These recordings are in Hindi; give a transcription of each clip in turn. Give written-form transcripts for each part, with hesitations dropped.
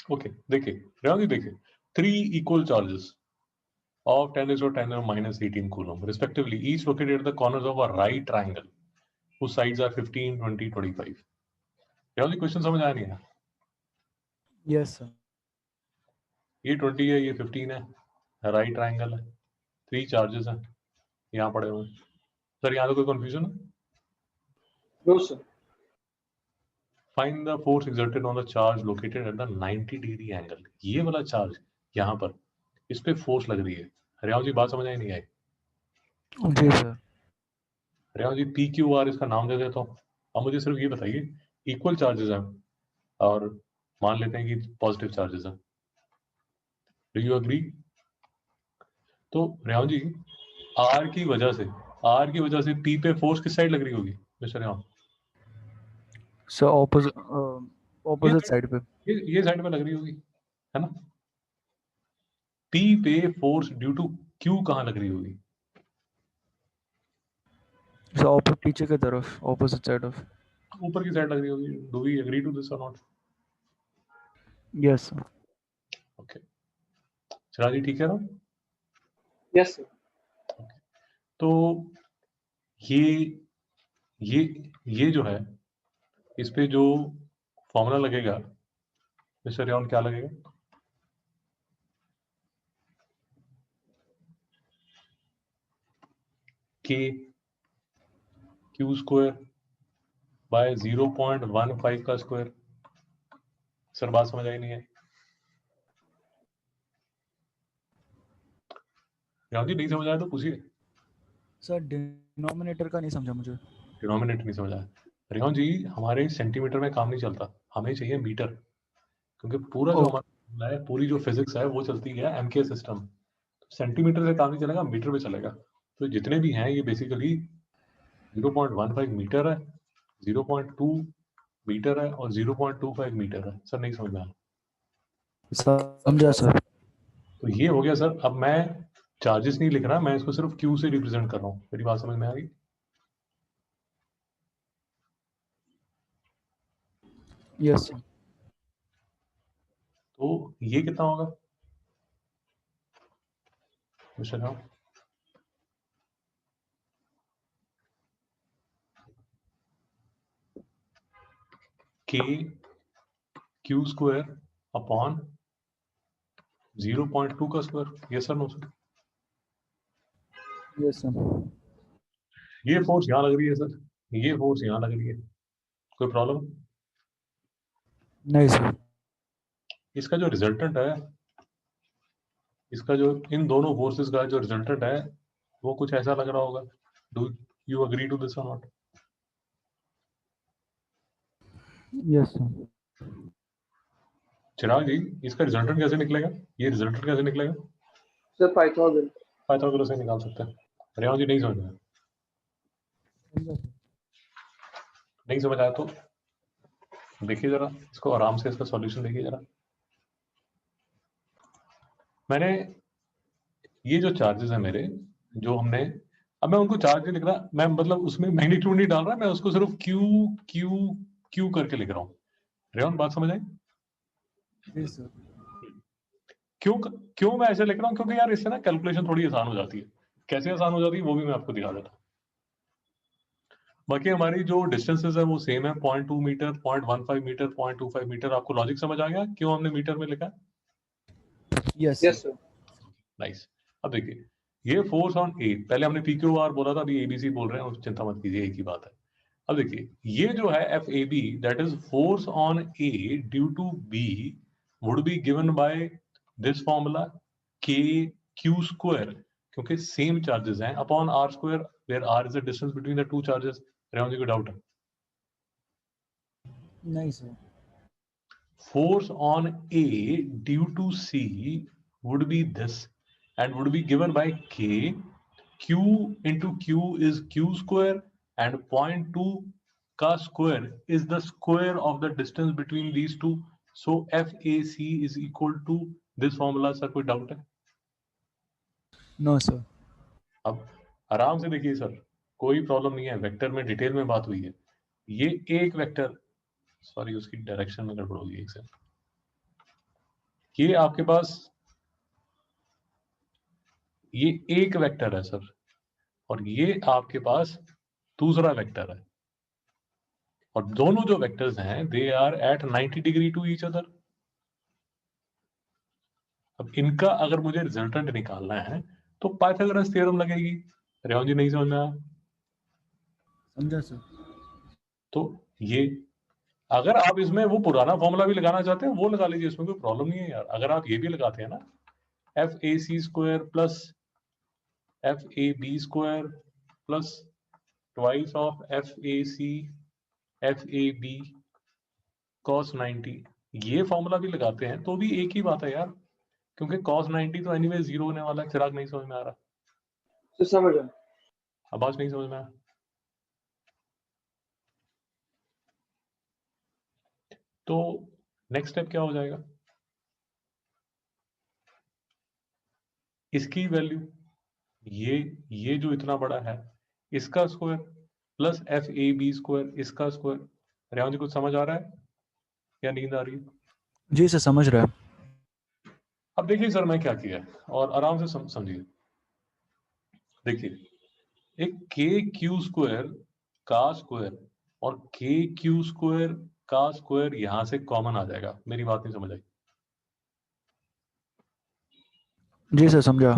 ओके देखिए रेवंत जी, देखिए 3 equal charges of 10 raised to 10 or minus 18 coulomb respectively, each located at the corners of a right triangle whose sides are 15, 20, 25. Revanth ji question समझ आया नहीं है? Yes sir. ये 20 है, ये 15 है, राइट ट्राइंगल है, 3 चार्जेस हैं यहाँ पड़े हुए। सर यहाँ तो कोई कंफ्यूजन है? No sir. Find the force exerted on the charge located at the 90 degree angle. ये वाला चार्ज यहाँ पर, इस पे फोर्स लग रही है। रेवंत जी बात समझ आई नहीं आई? जी sir. Revant ji P Q R इसका नाम दे देता हूँ। अब मुझे सिर्फ ये बताइए, इक्वल चार्जेस हैं और मान लेते हैं कि पॉजिटिव चार्जेस हैं, डू यू एग्री? तो रेवंत जी आर की वजह से पी पे फोर्स किस साइड लग रही होगी mister Revanth? Sir opposite side पे। ये साइड में लग रही होगी, है ना? पी पे फोर्स ड्यू टू क्यू कहाँ लग रही होगी? सर पीछे की तरफ, ऑपोजिट साइड ऑफ। ऊपर की साइड लग रही होगी। Do we agree to this और not? Yes sir. Okay, Chirag ji ठीक है ना? Yes sir. तो ये ये ये जो है, इस पे जो फॉर्मूला लगेगा मिस्टर रेवंत, क्या लगेगा? के क्यू स्क्वायर बाय 0.15 का स्क्वायर। सर बात समझ आई नहीं है? रेवंत जी नहीं समझ आया तो पूछिए। सर डिनोमिनेटर का नहीं समझा मुझे। डिनोमिनेटर नहीं समझ आया? रेवंत जी हमारे सेंटीमीटर में काम नहीं चलता, हमें चाहिए मीटर, क्योंकि पूरा जो ओके। हमारा है, पूरी जो फिजिक्स है वो चलती है एमके सिस्टम। सेंटीमीटर से काम नहीं चलेगा, मीटर पे चलेगा। तो जितने भी हैं ये बेसिकली 0.15 मीटर है, 0.2 मीटर है और 0.25 मीटर है। सर नहीं समझ में आया? समझा सर। तो ये हो गया सर। अब मैं चार्जेस नहीं लिख रहा, मैं इसको सिर्फ क्यू से रिप्रेजेंट कर रहा हूँ। मेरी बात समझ में आ गई? Yes sir. तो ये कितना होगा मिस्टर राव? के क्यू स्क्वायर अपॉन 0.2 का square. Yes sir no sir? Yes sir. ये फोर्स यहाँ लग रही है सर, ये फोर्स यहाँ लग रही है, कोई प्रॉब्लम? नहीं सर। इसका जो रिजल्टेंट है, इसका जो इन दोनों फोर्सेस का जो रिजल्टेंट है वो कुछ ऐसा लग रहा होगा। Do you agree to this और not? Yes sir. Chirag ji इसका रिजल्टेंट कैसे निकलेगा? ये रिजल्टेंट कैसे निकलेगा? Sir Pythagoras. पाइथागोरस से निकाल सकते हैं। रेवंत जी नहीं समझ में आया? नहीं समझ आया तो देखिए जरा इसको आराम से, इसका सॉल्यूशन देखिए जरा। मैंने ये जो चार्जेस है मेरे, जो हमने, अब मैं उनको चार्ज नहीं लिख रहा, मैं मतलब उसमें मैग्नीट्यूड नहीं डाल रहा, मैं उसको सिर्फ क्यू क्यू क्यू करके लिख रहा हूँ। रेवंत बात समझ आई? जी सर। क्यों क्यों मैं ऐसे लिख रहा हूँ? क्योंकि यार इससे ना कैलकुलेशन थोड़ी आसान हो जाती है। कैसे आसान हो जाती है वो भी मैं आपको दिखा देता हूँ। बाकी हमारी जो डिस्टेंसेस है वो सेम है, 0.2 मीटर, 0.15 मीटर, 0.25 मीटर। आपको लॉजिक समझ आ गया क्यों हमने मीटर में लिखा? Yes yes sir. Sir. Nice. अब देखिए ये फोर्स ऑन ए, पहले हमने पी क्यू आर बोला था, अभी एबीसी बोल रहे हैं, चिंता मत कीजिए, एक ही बात है। अब देखिए ये जो है F A B, that is force on A due to B, would be given by this formula K Q square, क्योंकि सेम चार्जेस हैं, upon R square, where R is the distance between the two charges. Revant ji को डाउट है? नहीं sir. Force on A due to C would be this and would be given by K. Q into Q is Q square and 0.2 ka square is the square of the distance between these two. So FAC is equal to this formula. Sir कोई डाउट है? No sir. अब आराम से देखिए सर, कोई प्रॉब्लम नहीं है, वेक्टर में डिटेल में बात हुई है। ये एक वेक्टर, सॉरी उसकी डायरेक्शन में गड़बड़ होगी एक से, ये आपके पास ये एक वेक्टर है सर, और ये आपके पास दूसरा वेक्टर है, और दोनों जो वेक्टर्स हैं they are at 90 degree to each other. अब इनका अगर मुझे रिजल्टेंट निकालना है तो पाइथागोरस थ्योरम लगेगी। रेवंत जी नहीं समझ में आया? समझा सर। तो ये अगर आप इसमें वो पुराना फॉर्मूला भी लगाना चाहते हैं वो लगा लीजिए, इसमें कोई प्रॉब्लम नहीं है यार। अगर आप ये भी लगाते हैं ना, F A C square plus F A B square plus twice of F A C F A B cos 90, ये फॉर्मूला भी लगाते हैं तो भी एक ही बात है यार, क्योंकि कॉस 90 तो एनीवे जीरो होने वाला है। चिराग नहीं समझ में आ रहा? सर समझ रहा हूँ। आवाज नहीं समझ में आया? तो नेक्स्ट स्टेप क्या हो जाएगा? इसकी वैल्यू ये जो इतना बड़ा है इसका square plus F A B square इसका स्क्वायर। रेवंत जी कुछ समझ आ रहा है या नींद आ रही है? जी सर समझ रहा है। अब देखिए सर मैं क्या किया है, और आराम से समझिए। देखिए एक के क्यू स्क्वायर का स्क्वायर और के क्यू स्क्वायर का स्क्वायर यहां से कॉमन आ जाएगा। मेरी बात नहीं समझ आई? जी सर समझा।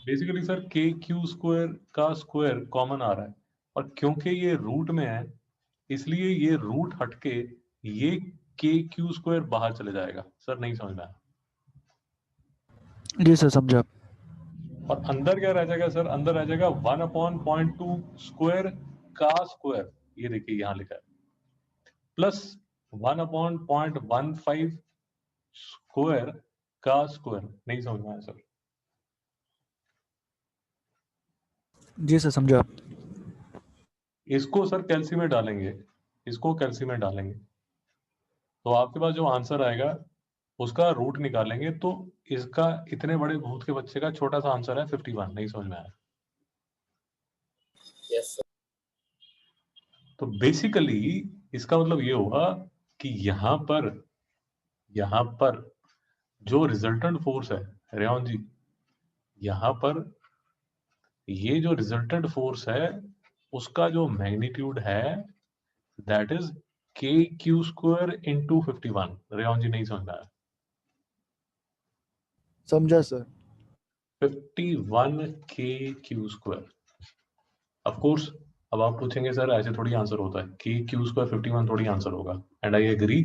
बेसिकली सर के क्यू स्क्वायर का स्क्वायर कॉमन आ रहा है, और क्योंकि ये रूट में है इसलिए ये रूट हटके ये के क्यू स्क्वायर बाहर चले जाएगा। सर नहीं समझ में आया? जी सर समझा। और अंदर क्या रह जाएगा सर? अंदर रह जाएगा 1/0.2 स्क्वायर का स्क्वायर, ये देखिए यहां लिखा है, प्लस 1/0.15 स्क्वायर का स्क्वायर। नहीं समझ में आया सर? जी सर समझा। इसको सर कैल्सी में डालेंगे, इसको कैल्सी में डालेंगे तो आपके पास जो आंसर आएगा उसका रूट निकालेंगे, तो इसका इतने बड़े भूत के बच्चे का छोटा सा आंसर है 51। नहीं समझ में आया? Yes sir. तो बेसिकली इसका मतलब ये हुआ कि यहां पर जो रिजल्टेंट फोर्स है रेवंत जी, यहां पर ये जो रिजल्टेंट फोर्स है उसका जो मैग्नीट्यूड है दैट इज के क्यू स्क्वायर इंटू 51। रेवंत जी नहीं समझ में आया? समझा सर। 51 के क्यू स्क्वायर। ऑफ कोर्स अब आप पूछेंगे सर ऐसे थोड़ी आंसर होता है, के क्यू स्क्वायर 51 थोड़ी आंसर होगा, एंड आई एग्री।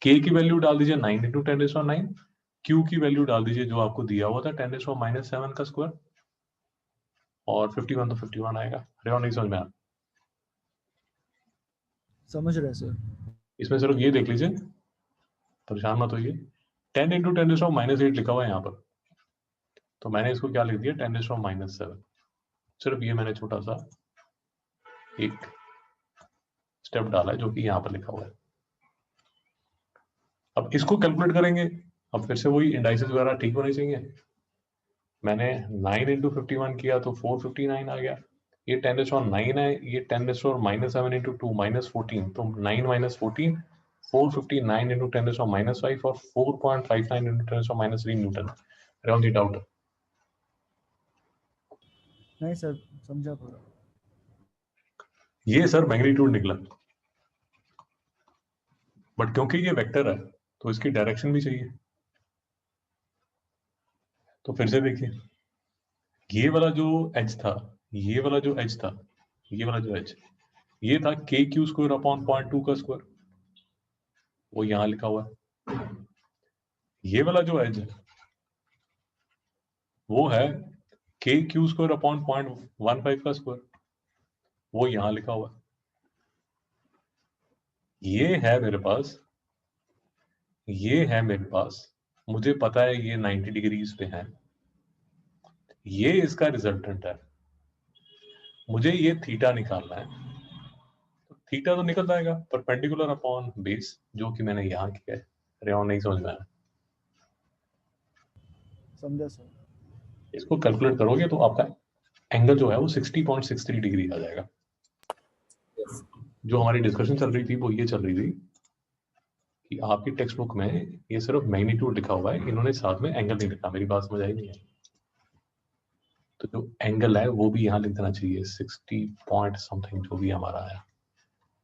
के की वैल्यू डाल दीजिए 9 इंटू 10⁻⁹, क्यू की वैल्यू डाल दीजिए जो आपको दिया हुआ था 10⁻⁻7 का स्क्वायर, और 51 तो 51 आएगा। रेवंत नहीं समझ में आया? समझ रहे सर। इसमें सिर्फ ये देख लीजिए, परेशान मत होइए, 10 इंटू 10⁻⁸ लिखा हुआ है यहाँ पर, तो मैंने इसको क्या लिख दिया 10⁻⁷। सिर्फ ये मैंने छोटा सा एक स्टेप डाला है जो कि यहाँ पर लिखा हुआ है। अब इसको कैलकुलेट करेंगे, अब फिर से वही इंडाइसेस वगैरह ठीक होने चाहिए। मैंने 9 इंटू 51 किया तो 459 आ गया। ये 10⁻9 है, ये 10⁻⁻7 इंटू 2 -14, तो 9 - 14 459 इंटू 10⁻⁻5 और 4.59 इंटू 10⁻³ न्यूटन। रेवंत जी डाउट? नहीं सर समझा पूरा। ये सर मैग्नीट्यूड निकला, बट क्योंकि ये वेक्टर है तो इसकी डायरेक्शन भी चाहिए। तो फिर से देखिए, ये वाला जो एज था, ये वाला जो एज था, ये वाला जो एज, ये था के क्यू स्क्वायर अपॉन 0.2 का स्क्वायर, वो यहां लिखा हुआ है। ये वाला जो एज है वो है के क्यू स्क्वायर अपॉन 0.15 का स्क्वायर, वो यहां लिखा हुआ है। ये है मेरे पास, ये है मेरे पास, मुझे पता है ये 90 डिग्रीज पे है, ये इसका रिजल्टेंट है, मुझे ये थीटा निकालना है। तो थीटा तो निकल जाएगा परपेंडिकुलर अपॉन बेस, जो कि मैंने यहां किया है। रेवंत नहीं समझ में आया? समझा सर। इसको कैलकुलेट करोगे तो आपका एंगल जो है वो 60.63 डिग्री आ जाएगा। यस जो हमारी डिस्कशन चल रही थी वो ये चल रही थी कि आपकी टेक्स्ट बुक में ये सिर्फ मैग्नीट्यूड लिखा हुआ है, इन्होंने साथ में एंगल नहीं लिखा। मेरी बात समझ आई नहीं है? तो जो एंगल है वो भी यहाँ लिख देना चाहिए 60 पॉइंट समथिंग जो भी हमारा आया।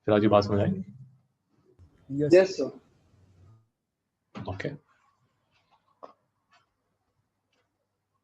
फिर आज ये बात समझ आई? Yes Yes, sir. ओके